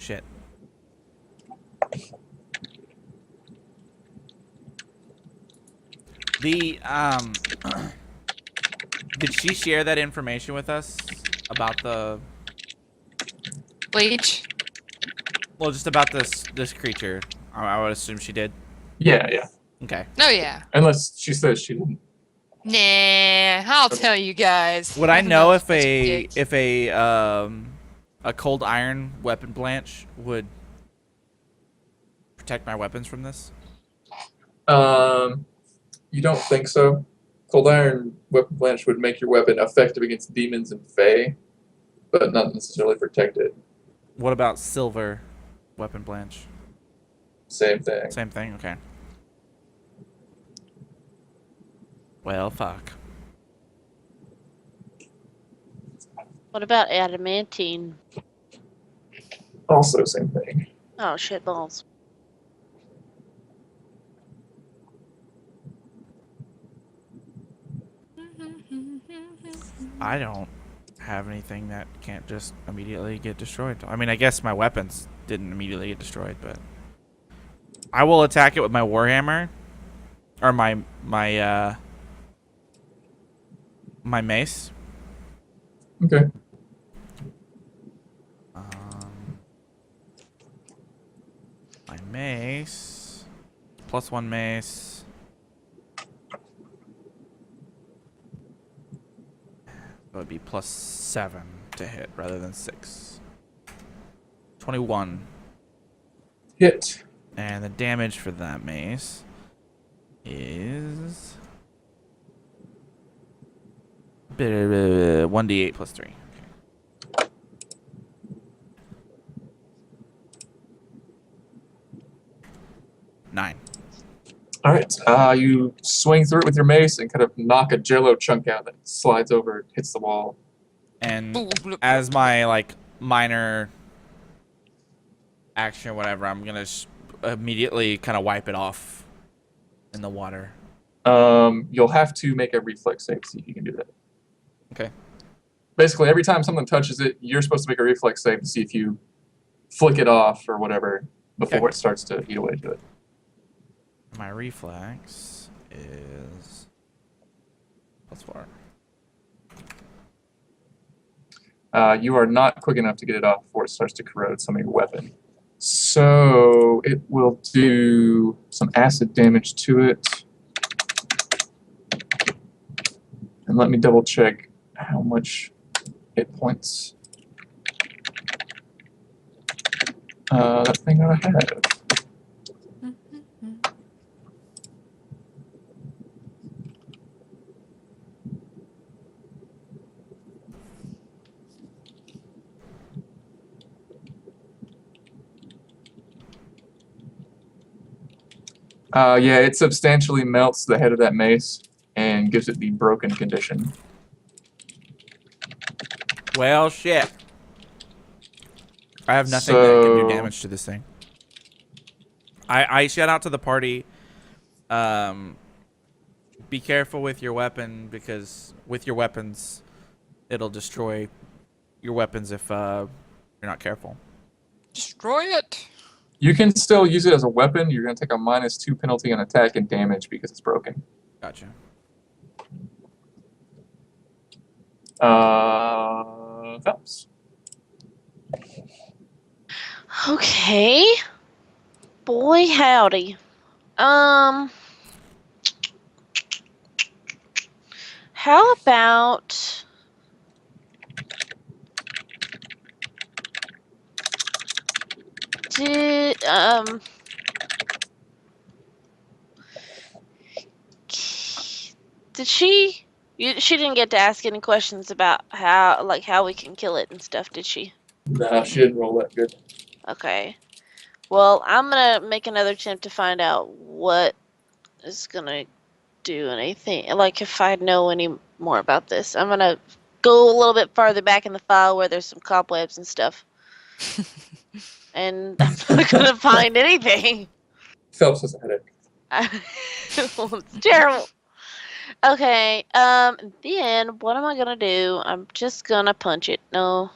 Shit. The did she share that information with us about the Bleach? well, just about this creature? I would assume she did. Yeah, yeah. Okay. Oh yeah. Unless she says she didn't. Nah, I'll tell you guys. Would I know if Such a dick. a cold iron weapon blanch would protect my weapons from this? You don't think so? Cold Iron Weapon Blanch would make your weapon effective against demons and Fae, but not necessarily protect it. What about silver weapon blanch? Same thing. Same thing. Okay. Well, fuck. What about adamantine? Also same thing. Oh, shit balls. I don't have anything that can't just immediately get destroyed. I mean, I guess my weapons didn't immediately get destroyed, but I will attack it with my warhammer or my mace. Okay. My mace +1 mace. That would be +7 to hit rather than 6. 21. Hit. And the damage for that mace is 1d8 +3. Okay. 9. All right. You swing through it with your mace and kind of knock a jello chunk out that slides over, hits the wall. And as my like minor action or whatever, I'm gonna immediately kind of wipe it off in the water. You'll have to make a reflex save to see if you can do that. Okay. Basically, every time someone touches it, you're supposed to make a reflex save to see if you flick it off or whatever before it starts to eat away to it. My reflex is +4. You are not quick enough to get it off before it starts to corrode some of your weapon. So it will do some acid damage to it. And let me double check how much hit points that thing that I have. Yeah, it substantially melts the head of that mace and gives it the broken condition. Well, shit. I have nothing that can do damage to this thing. I shout out to the party. Be careful with your weapon, because with your weapons, it'll destroy your weapons if you're not careful. Destroy it. You can still use it as a weapon. You're going to take a -2 penalty on attack and damage because it's broken. Gotcha. Phelps. Okay. Boy, howdy. How about did she didn't get to ask any questions about how we can kill it and stuff, did she? Nah, she didn't roll that good. Okay. Well, I'm gonna make another attempt to find out what is gonna do anything. Like, if I know any more about this, I'm gonna go a little bit farther back in the file where there's some cobwebs and stuff. And I'm not gonna find anything. Phelps has a headache. It's terrible. Okay, then what am I gonna do? I'm just gonna punch it. No.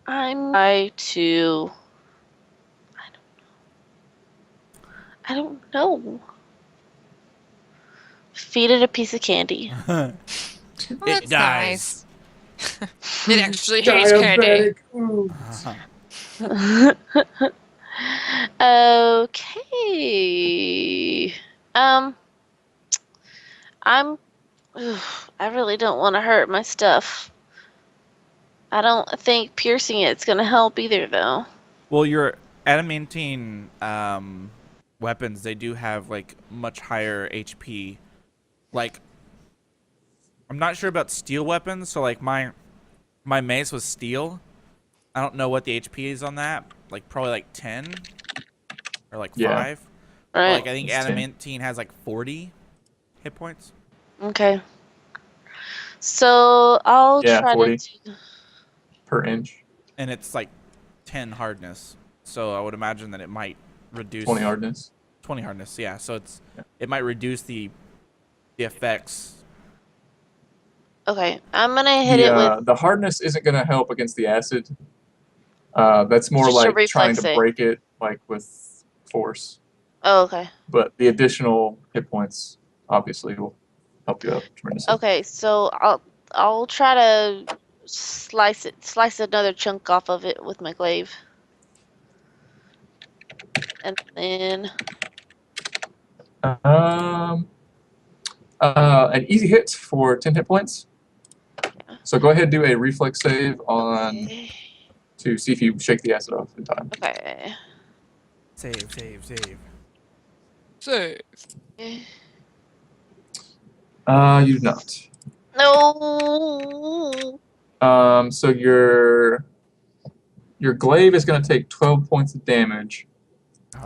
I'm trying to. I don't know. Feed it a piece of candy. Well, It that's dies. nice. It actually hates candy. foods. Okay. I'm. I really don't want to hurt my stuff. I don't think piercing it's gonna help either, though. Well, your adamantine weapons, they do have like much higher HP. Like, I'm not sure about steel weapons, so like my mace was steel. I don't know what the HP is on that. Like probably like 10 or like Yeah. 5. Right. Like I think It's 10. adamantine has like 40 hit points. Okay. So I'll Yeah, try 40. to do. Per inch. And it's like 10 hardness. So I would imagine that it might reduce 20 hardness. 20 hardness, yeah. So it's Yeah. it might reduce the effects. Okay, I'm gonna hit it with The hardness isn't going to help against the acid. That's more just a like trying reflex to save. break it, like with force. Oh, okay. But the additional hit points obviously will help you out tremendously. Okay, so I'll try to slice another chunk off of it with my glaive, and then An easy hit for 10 hit points. So go ahead and do a reflex save on okay. to see if you shake the acid off in time. Okay. Save. So, You do not. No. So your glaive is going to take 12 points of damage.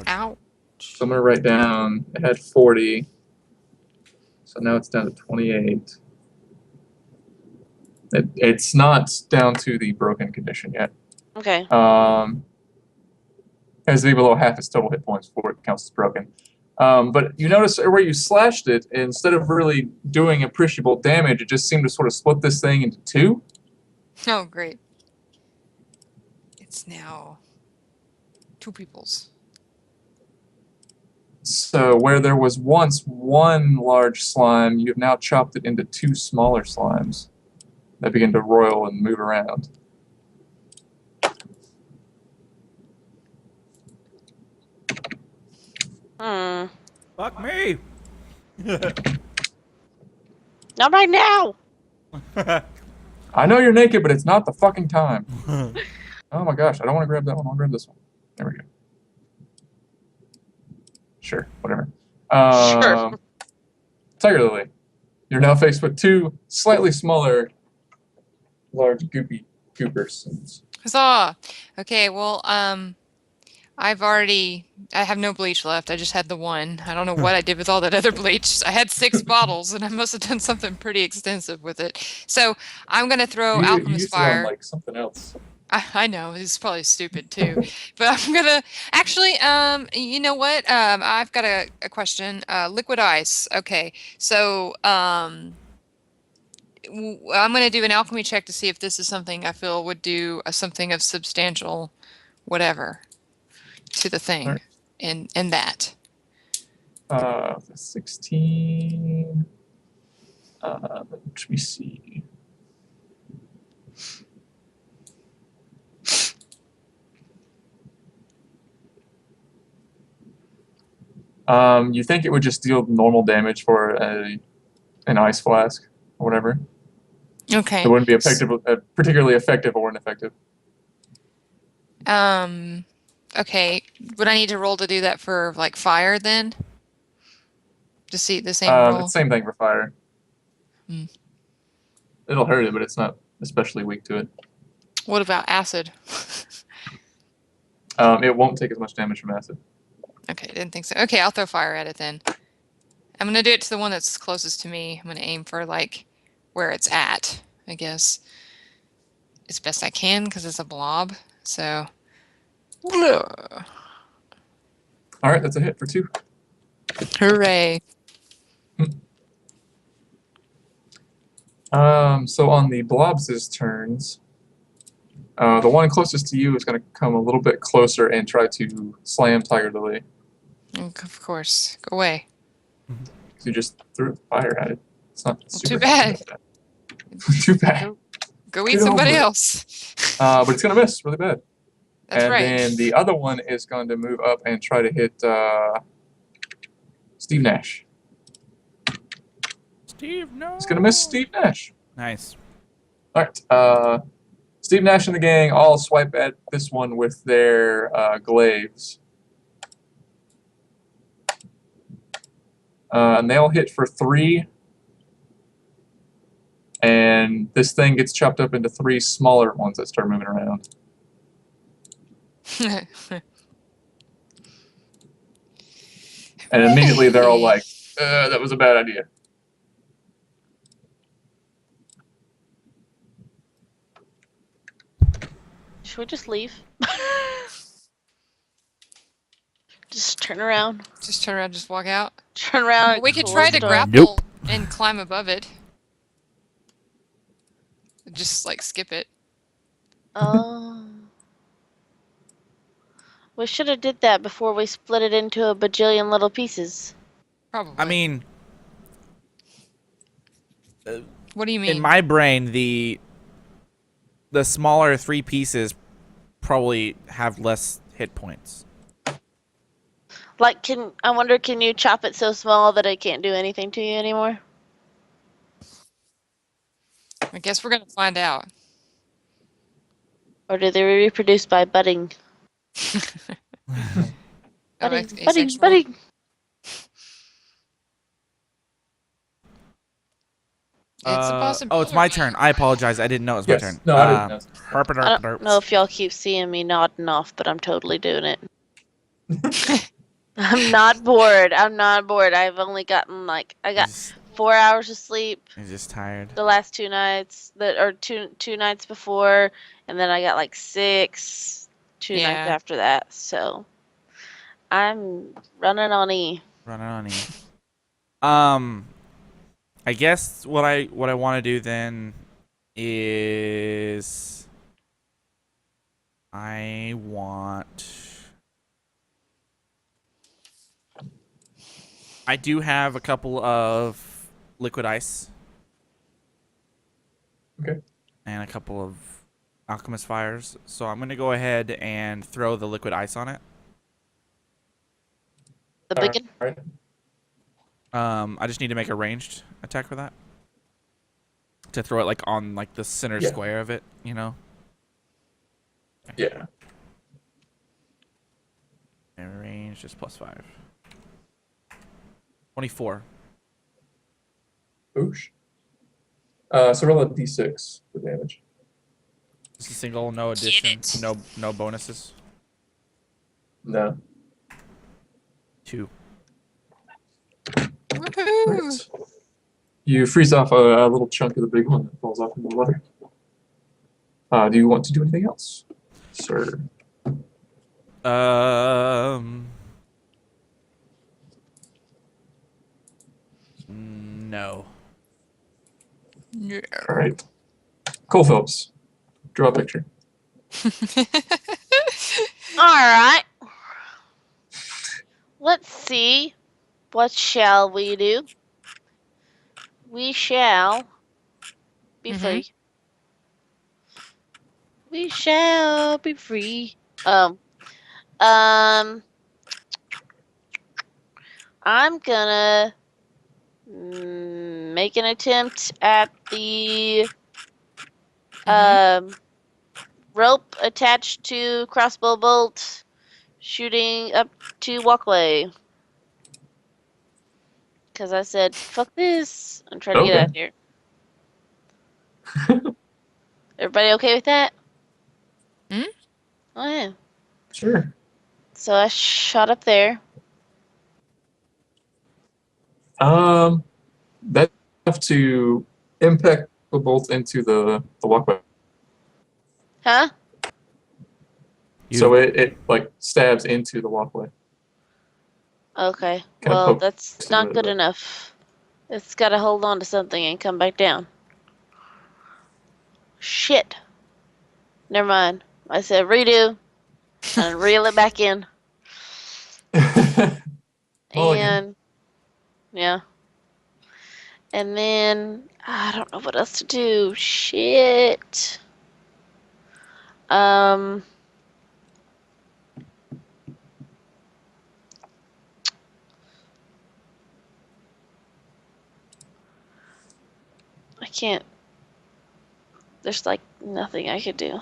ow. So I'm going to write down it had 40. So now it's down to 28. It's not down to the broken condition yet. Okay. Has to be below half its total hit points before it counts as broken. But you notice where you slashed it, instead of really doing appreciable damage, it just seemed to sort of split this thing into two. Oh, great. It's now 2 people's. So where there was once one large slime, you've now chopped it into 2 smaller slimes that begin to roil and move around. Fuck me. Not right now. I know you're naked, but it's not the fucking time. Oh my gosh, I don't want to grab that one. I'll grab this one. There we go. Sure, whatever. Sure. Tiger Lily, you're now faced with 2 slightly smaller, large goopy goopers. Huzzah! Okay, well, I have no bleach left. I just had the one. I don't know what I did with all that other bleach. I had 6 bottles, and I must have done something pretty extensive with it. So I'm gonna throw You Alchemist used it on Fire. like something else. I know it's probably stupid too, but I'm gonna actually. You know what? I've got a question. Liquid ice. Okay, so I'm gonna do an alchemy check to see if this is something I feel would do something of substantial, whatever, to the thing, Alright. and that. 16. Let me see. You think it would just deal normal damage for an ice flask or whatever? Okay. It wouldn't be particularly effective or ineffective. Okay. Would I need to roll to do that for like fire then? To see the same roll? It's the same thing for fire. Hmm. It'll hurt it, but it's not especially weak to it. What about acid? It won't take as much damage from acid. Okay, didn't think so. Okay, I'll throw fire at it then. I'm gonna do it to the one that's closest to me. I'm gonna aim for like where it's at, I guess. As best I can because it's a blob. So. All right, that's a hit for 2. Hooray. So on the blobs' turns, The one closest to you is going to come a little bit closer and try to slam Tiger Lily. Of course. Go away. You just threw fire at it. It's not Well, super too bad. happy about that. Too bad. Go eat Get somebody over it. else. But it's going to miss really bad. That's and right. then the other one is going to move up and try to hit Steve Nash. Steve, no. It's going to miss Steve Nash. Nice. All right. Steve Nash and the gang all swipe at this one with their glaives. And they all hit for 3. And this thing gets chopped up into 3 smaller ones that start moving around. And immediately they're all like, that was a bad idea. Should we just leave? Just turn around. Just turn around, just walk out. Turn around. We could close try the to door. grapple and climb above it. Just like skip it. We should have did that before we split it into a bajillion little pieces. Probably. I mean, what do you mean? in my brain, the smaller 3 pieces probably have less hit points. Like, I wonder, can you chop it so small that it can't do anything to you anymore? I guess we're gonna find out. Or do they reproduce by budding? Budding, budding, Asexual. budding. It's a possibility. Oh, it's my turn. I apologize. I didn't know it was Yes. my turn. No, I didn't know. I don't know if y'all keep seeing me nodding off, but I'm totally doing it. I'm not bored. I'm not bored. I've only gotten I got 4 hours of sleep You're just tired. the last 2 nights, two nights before, and then I got like 6 2 nights Yeah. after that. So I'm running on E. Running on E. I guess what I want to do then is I do have a couple of liquid ice. Okay. And a couple of alchemist fires. So I'm going to go ahead and throw the liquid ice on it. The big one? All right. I just need to make a ranged attack for that. To throw it like on like the center Yeah. square of it, you know? Yeah. And range is +5. 24. Oosh. So roll a d6 for damage. Just a single, no addition, no bonuses. No. 2. Woohoo! Right. You freeze off a little chunk of the big one that falls off into the water. Do you want to do anything else, sir? No. Yeah. All right. Cole Phillips, draw a picture. All right. Let's see. What shall we do? We shall be free. We shall be free. I'm gonna make an attempt at the rope attached to crossbow bolt, shooting up to walkway. Because I said, fuck this. I'm trying to get out of here. Everybody okay with that? Hmm? Oh, yeah. Sure. So I shot up there. That have to impact the bolt into the walkway. Huh? So it like stabs into the walkway. Okay. Kinda Well, pokes that's into not it, good but- enough. It's got to hold on to something and come back down. Shit. Never mind. I said redo and reel it back in. Mulligan. And yeah. And then I don't know what else to do. Shit. I can't. There's like nothing I could do.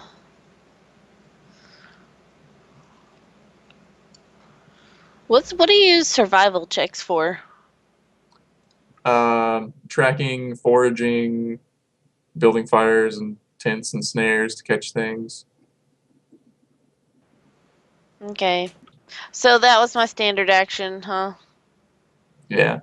What do you use survival checks for? Tracking, foraging, building fires and tents and snares to catch things. Okay. So that was my standard action, huh? Yeah.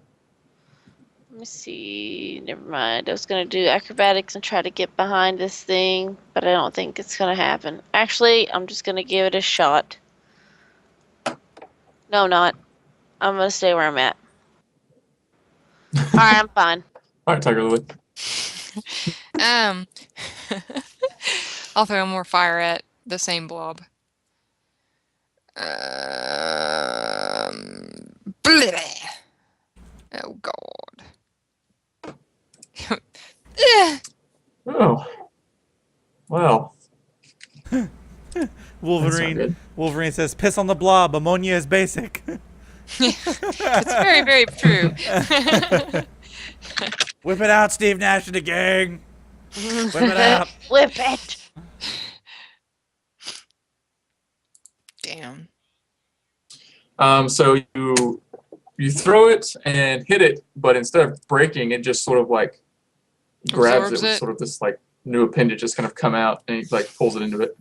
Let me see. Never mind. I was going to do acrobatics and try to get behind this thing, but I don't think it's going to happen. Actually, I'm just going to give it a shot. No, not. I'm going to stay where I'm at. Alright, I'm fine. All right, Tiger Lily. I'll throw more fire at the same blob. Bleh. Oh God. Oh. Well. Wolverine says, "Piss on the blob. Ammonia is basic." It's very, very true. Whip it out, Steve Nash and the gang. Whip it out. Whip it. Damn. So you throw it and hit it, but instead of breaking, it just sort of like grabs Absorbs it with it. sort of this like new appendage just kind of come out and he like pulls it into it.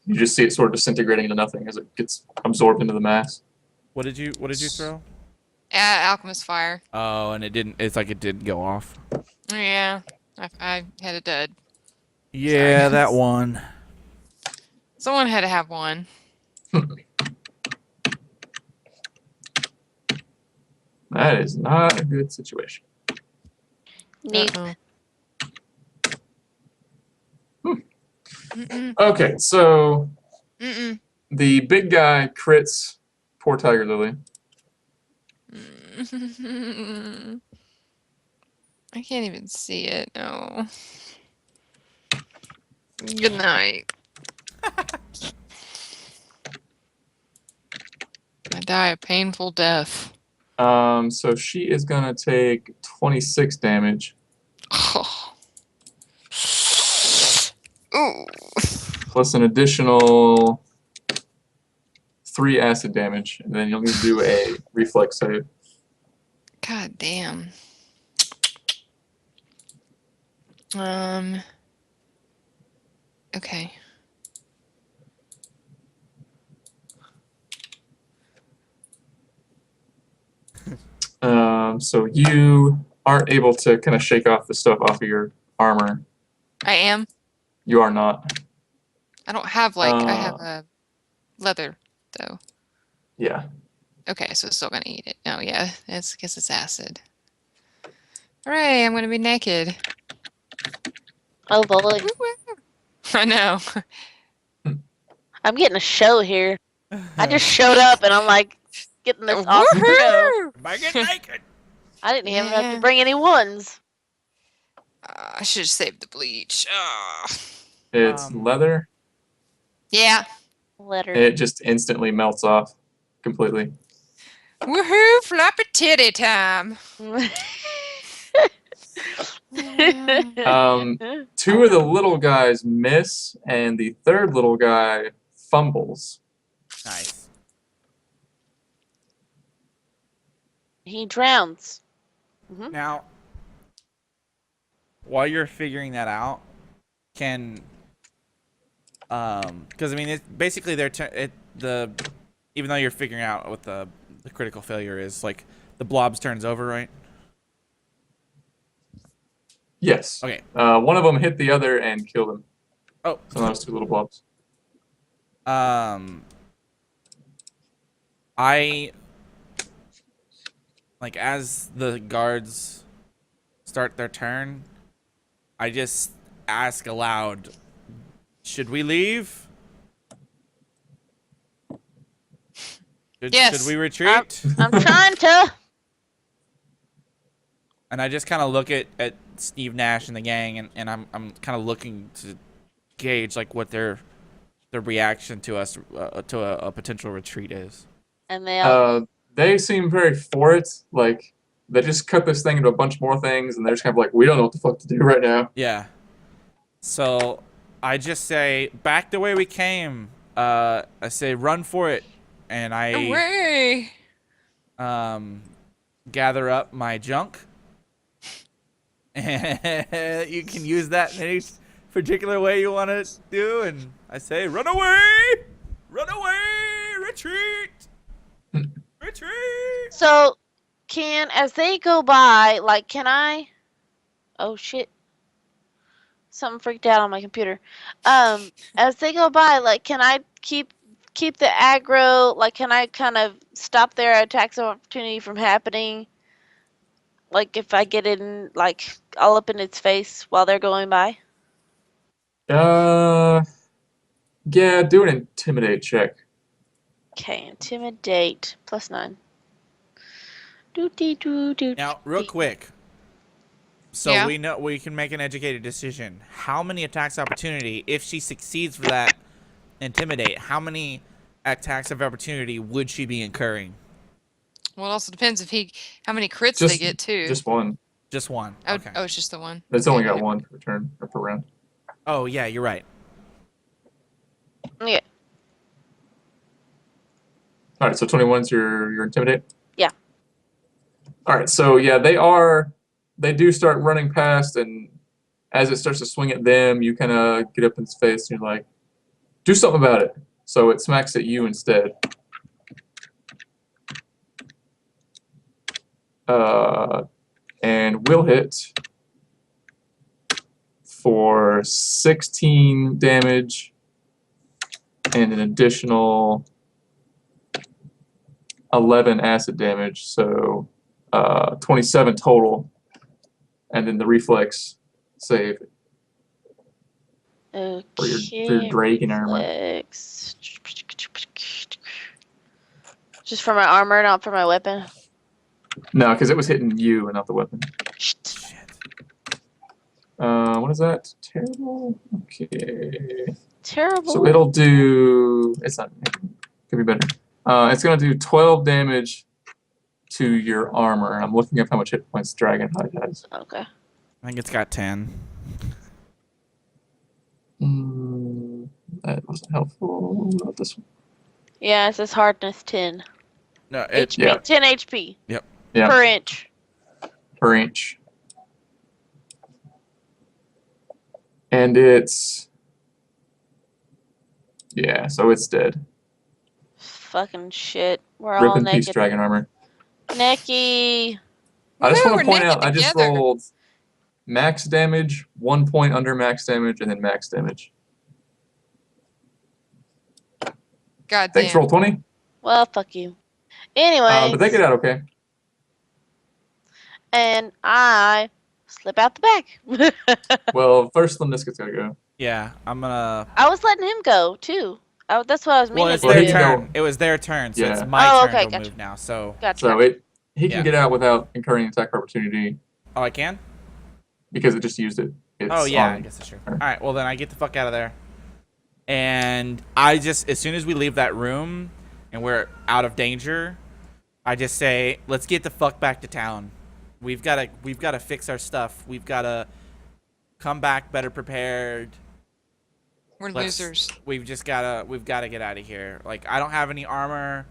You just see it sort of disintegrating into nothing as it gets absorbed into the mass. What did you throw? Alchemist fire. Oh, and it didn't. It's like it didn't go off. Yeah, I had a dud. Yeah, Sorry. that one. Someone had to have one. That is not a good situation. Neat. Uh-oh. Okay, so Mm-mm. the big guy crits poor Tiger Lily. I can't even see it. No. Good night. I die a painful death. So she is gonna take 26 damage Ooh. plus an additional 3 acid damage, and then you'll need to do a reflex save. God damn. Okay. So you aren't able to kind of shake off the stuff off of your armor. I am. You are not. I don't have I have a leather though. Yeah. Okay, so it's still gonna eat it. Oh yeah, it's because it's acid. Hooray! I'm gonna be naked. Oh boy. Woo-woo. I know. I'm getting a show here. I just showed up and I'm like getting this awesome show. Woohoo! Make it naked. I didn't even have Yeah. to bring any ones. I should have saved the bleach. It's leather. Yeah. Letter. It just instantly melts off completely. Woohoo! Floppy titty time. 2 of the little guys miss, and the third little guy fumbles. Nice. He drowns. Now, while you're figuring that out, can because I mean, it's basically even though you're figuring out what the critical failure is, like the blobs turns over, right? Yes. Okay. One of them hit the other and killed him. Oh. So those 2 little blobs. I like as the guards start their turn, I just ask aloud, Should we leave? Yes. Should we retreat? I'm trying to. And I just kind of look at Steve Nash and the gang, and I'm kind of looking to gauge like what their reaction to us to a potential retreat is. And They seem very for it. Like they just cut this thing into a bunch more things, and they're just kind of like, we don't know what the fuck to do right now. Yeah. So I just say back the way we came. I say run for it, and I Away. gather up my junk. And you can use that in any particular way you want to do, and I say run away, retreat. Retreat! so, as they go by, like, can I? Oh shit! Something freaked out on my computer. As they go by, like, can I keep the aggro? Like, can I kind of stop their attacks of opportunity from happening? Like, if I get in, like, all up in its face while they're going by. Yeah, do an intimidate check. Okay, intimidate +9. Now, real quick, so Yeah. we know we can make an educated decision. How many attacks opportunity, if she succeeds for that intimidate, how many attacks of opportunity would she be incurring? Well, it also depends how many crits they get too. Just one. Just one. Oh, Okay. oh, it's just the one. It's Okay, only got okay. one per turn or per round. Oh yeah, you're right. Yeah. All right, so 21's your intimidate? Yeah. All right, so yeah, they do start running past, and as it starts to swing at them, you kind of get up in its face and you're like, do something about it. So it smacks at you instead. And will hit for 16 damage and an additional 11 acid damage, so 27 total, and then the reflex save Okay. for your dragon armor. reflex. Just for my armor, not for my weapon. No, because it was hitting you and not the weapon. Shit. What is that? Terrible. Okay. Terrible. So it'll do. It's not. It could be better. It's gonna do 12 damage to your armor. I'm looking up how much hit points Dragonhide has. Okay. I think it's got 10. That wasn't helpful. Not this one. Yeah, it says hardness 10. No, HP. Yeah. 10 HP. Yep. Yeah. Per inch. Per inch. And it's. Yeah, so it's dead. Fucking shit. We're Rip all in peace, naked. dragon armor. Necky. I just Woo, want to we're point out, naked I just together. rolled max damage, 1 point under max damage, and then max damage. God Thanks, damn. roll 20. Well, fuck you. Anyway. But they get out okay. And I slip out the back. Well, first Lemniscat's gotta go. Yeah, I'm gonna. I was letting him go, too. That's what I was meaning Well, it's to Well, their he do. can turn. go- It was their turn, so Yeah. it's my Oh, turn okay, to gotcha. move now. So, Gotcha. So gotcha. he can Yeah. get out without incurring attack opportunity oh, I can. because it just used it. It's Oh yeah, I on guess that's true. her. All right, well then I get the fuck out of there. And I just, as soon as we leave that room and we're out of danger, I just say, let's get the fuck back to town. We've gotta fix our stuff. We've gotta come back better prepared. We're Let's- losers. We've gotta get out of here. Like, I don't have any armor.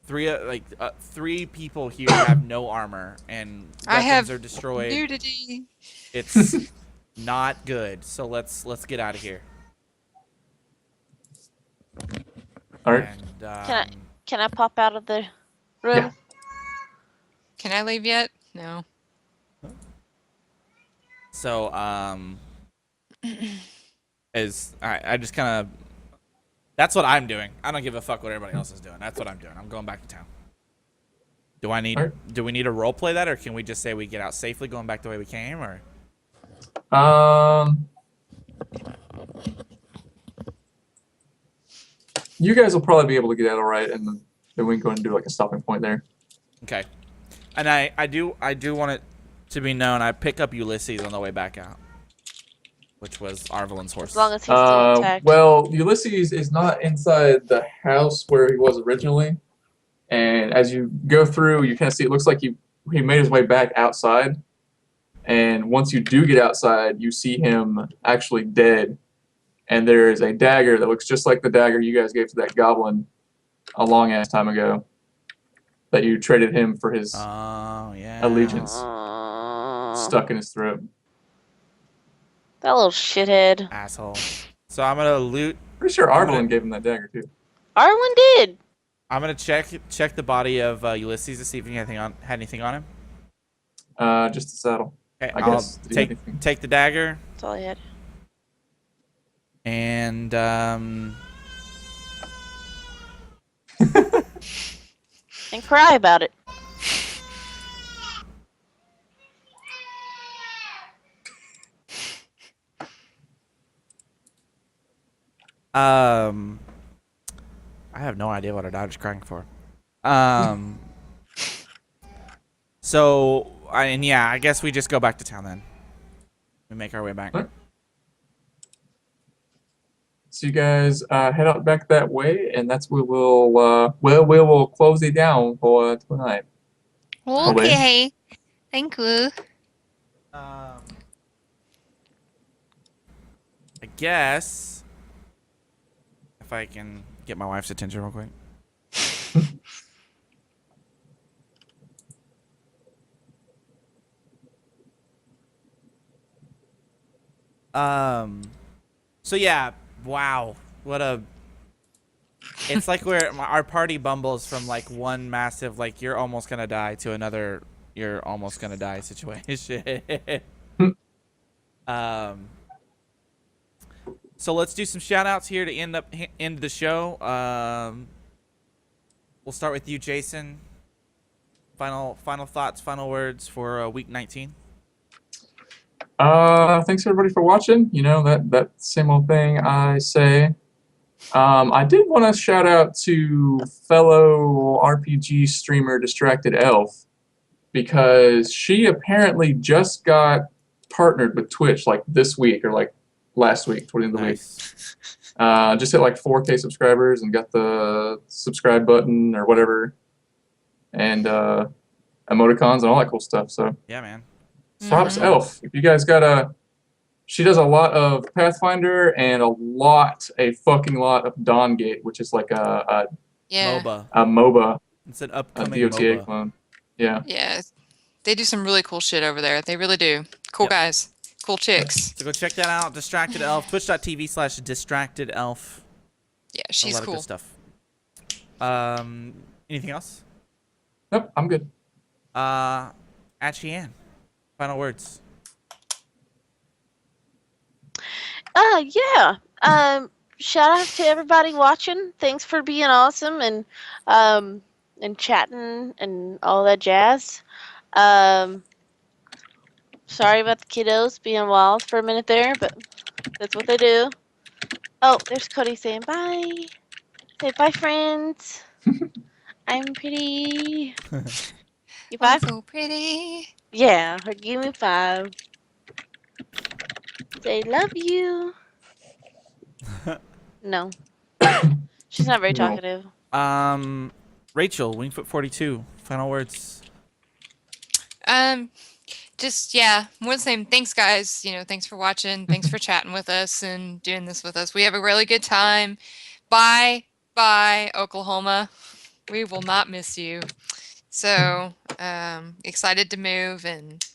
Three people here have no armor, and weapons I have are destroyed. nudity. It's not good. So let's get out of here. All right. And, Can I pop out of the room? Yeah. Can I leave yet? No. So I just kind of. That's what I'm doing. I don't give a fuck what everybody else is doing. That's what I'm doing. I'm going back to town. Alright. Do we need to role play that, or can we just say we get out safely, going back the way we came, or? you guys will probably be able to get out all right, and then we can go and do like a stopping point there. Okay. And I do want it to be known I pick up Ulysses on the way back out, which was Arvelin's horse. As long as he's still intact. Well, Ulysses is not inside the house where he was originally, and as you go through, you kind of see it looks like he made his way back outside, and once you do get outside, you see him actually dead, and there is a dagger that looks just like the dagger you guys gave to that goblin a long ass time ago that you traded him for his allegiance stuck in his throat. That little shithead. Asshole. So I'm gonna loot. Pretty sure Arvelin gave him that dagger too. Arwen did. I'm gonna check the body of Ulysses to see if he had anything on him. Just a saddle. Okay, I I'll guess. take the dagger. That's all I had. And And cry about it. I have no idea what our dog is crying for. So I guess we just go back to town then. We make our way back. Right. So you guys head out back that way, and that's where we will close it down for tonight. Okay. Thank you. I guess if I can get my wife's attention real quick. So yeah, wow, what a. It's like our party bumbles from like one massive like you're almost gonna die to another you're almost gonna die situation. So let's do some shout outs here to end the show. We'll start with you, Jason. Final thoughts, final words for week 19. Thanks everybody for watching. You know that same old thing I say. I did want to shout out to fellow RPG streamer Distracted Elf because she apparently just got partnered with Twitch like this week or like last week, toward the end of the week. Just hit like 4K subscribers and got the subscribe button or whatever, and emoticons and all that cool stuff. So yeah, man. Props Elf. If you guys got she does a lot of Pathfinder and a fucking lot of Dawngate, which is like a MOBA. It's an upcoming DOTA MOBA. clone. Yeah. Yeah. They do some really cool shit over there. They really do. Cool guys. Cool chicks. So go check that out. Distracted Elf. Twitch.tv/Distracted Elf. Yeah, she's cool. Of good stuff. Anything else? Nope, I'm good. Achian. Final words. Yeah. Shout out to everybody watching. Thanks for being awesome and chatting and all that jazz. Sorry about the kiddos being wild for a minute there, but that's what they do. Oh, there's Cody saying bye. Say bye, friends. I'm pretty. You bye? So pretty. Yeah, or give me 5. Say love you. No. She's not very talkative. Rachel, Wingfoot42. Final words. Just more the same. Thanks guys. Thanks for watching. Thanks for chatting with us and doing this with us. We have a really good time. Bye Oklahoma. We will not miss you. So excited to move and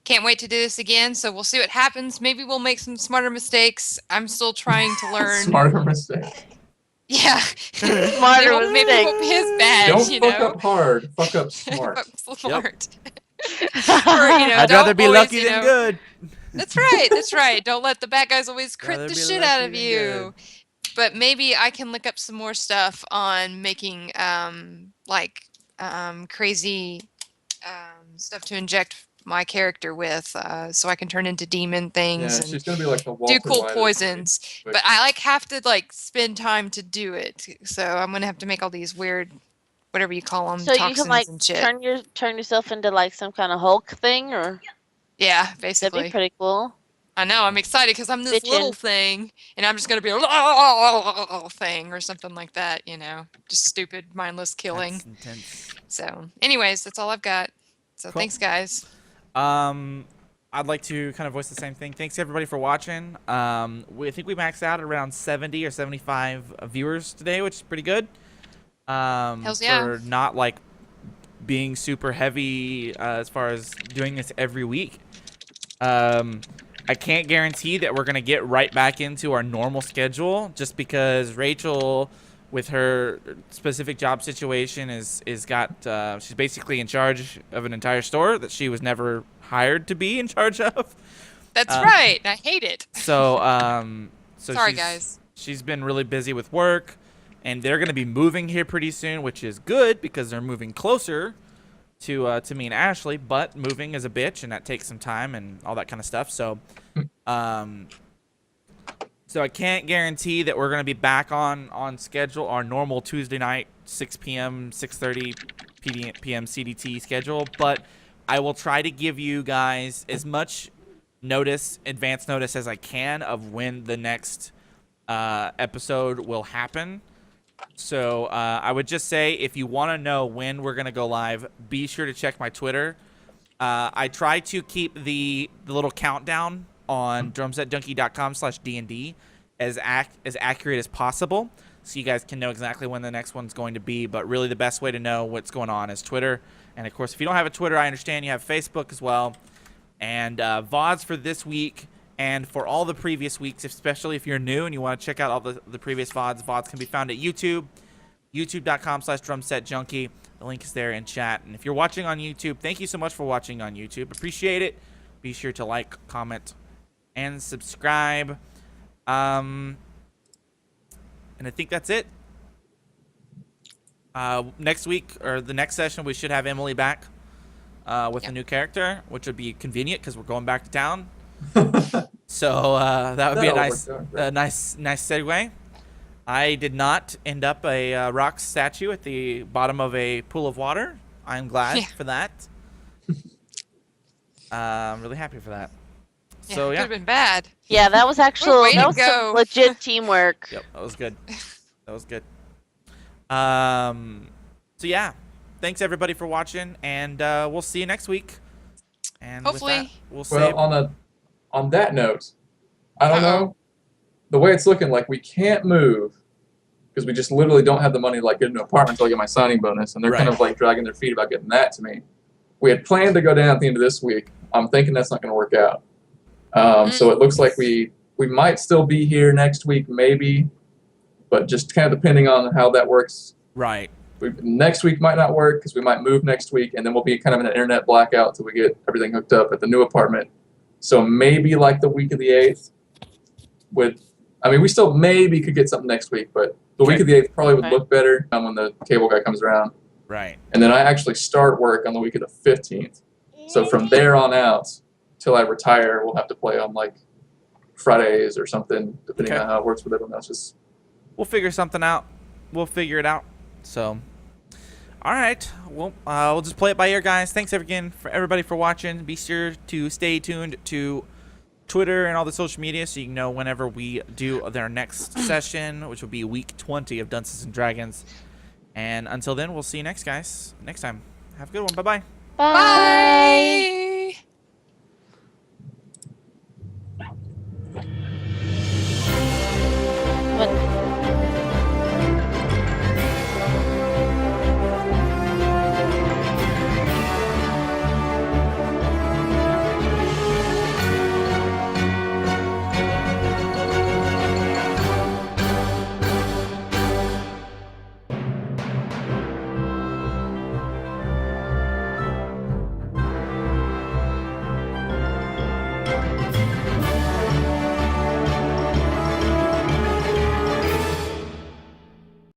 can't wait to do this again. So we'll see what happens. Maybe we'll make some smarter mistakes. I'm still trying to learn. Smarter mistakes. Yeah. Smarter mistakes. Maybe it won't be as bad. Don't fuck up hard. Fuck up smart. Fuck smart. I'd rather be lucky than good. That's right. Don't let the bad guys always crit the shit out of you. But maybe I can look up some more stuff on making crazy stuff to inject my character with, so I can turn into demon things Yeah, and she's gonna be like the Walter do cool White of the poisons. movie. But I like have to like spend time to do it. So I'm gonna have to make all these weird, whatever you call them, So you toxins can like and shit. turn yourself into like some kind of Hulk thing, or Yeah, that'd basically. be pretty cool. I know. I'm excited because I'm this little Bitchin'. thing, and I'm just gonna be a thing or something like that. You know, just stupid, mindless killing. That's intense. So, anyways, that's all I've got. So Cool. thanks, guys. I'd like to kind of voice the same thing. Thanks everybody for watching. I think we maxed out at around 70 or 75 viewers today, which is pretty good. Hells yeah. For not like being super heavy as far as doing this every week. I can't guarantee that we're gonna get right back into our normal schedule, just because Rachel, with her specific job situation, she's basically in charge of an entire store that she was never hired to be in charge of. That's right. I hate it. So Sorry, guys. She's been really busy with work, and they're gonna be moving here pretty soon, which is good because they're moving closer to me and Ashley. But moving is a bitch, and that takes some time and all that kind of stuff. So, so I can't guarantee that we're gonna be back on schedule, our normal Tuesday night 6 p.m. 6:30 p.m. CDT schedule. But I will try to give you guys as much advance notice as I can of when the next episode will happen. So I would just say, if you want to know when we're gonna go live, be sure to check my Twitter. I try to keep the little countdown on drumsetjunky.com/DND as accurate as possible, so you guys can know exactly when the next one's going to be. But really, the best way to know what's going on is Twitter. And of course, if you don't have a Twitter, I understand you have Facebook as well. And VODs for this week and for all the previous weeks, especially if you're new and you want to check out all the previous VODs. VODs can be found at YouTube, youtube.com/drumsetjunky. The link is there in chat. And if you're watching on YouTube, thank you so much for watching on YouTube. Appreciate it. Be sure to like, comment, and subscribe. And I think that's it. Next week, or the next session, we should have Emily back with a new character, which would be convenient because we're going back to town. So that would be a nice segue. I did not end up a rock statue at the bottom of a pool of water. I'm glad for that. I'm really happy for that. So could have been bad. Yeah, that was Way to some go. legit teamwork. Yep, that was good. That was good. So yeah, thanks everybody for watching, and we'll see you next week. And Hopefully. with that, we'll say On that note, I don't know. The way it's looking, like we can't move because we just literally don't have the money to like get an apartment until I get my signing bonus, and they're kind of like dragging their feet about getting that to me. We had planned to go down at the end of this week. I'm thinking that's not going to work out. So it looks like we might still be here next week, maybe, but just kind of depending on how that works. Right. Next week might not work because we might move next week, and then we'll be kind of in an internet blackout till we get everything hooked up at the new apartment. So maybe like the week of the 8th we still maybe could get something next week, but the week of the 8th probably would look better when the cable guy comes around. Right. And then I actually start work on the week of the 15th. So from there on out till I retire, we'll have to play on like Fridays or something, depending on how it works with everyone else. We'll figure something out. We'll figure it out. So, all right. Well, we'll just play it by ear, guys. Thanks again for everybody for watching. Be sure to stay tuned to Twitter and all the social media so you can know whenever we do their next session, which will be week 20 of Dunces and Dragons. And until then, we'll see you next time. Have a good one. Bye-bye. Bye. Bye.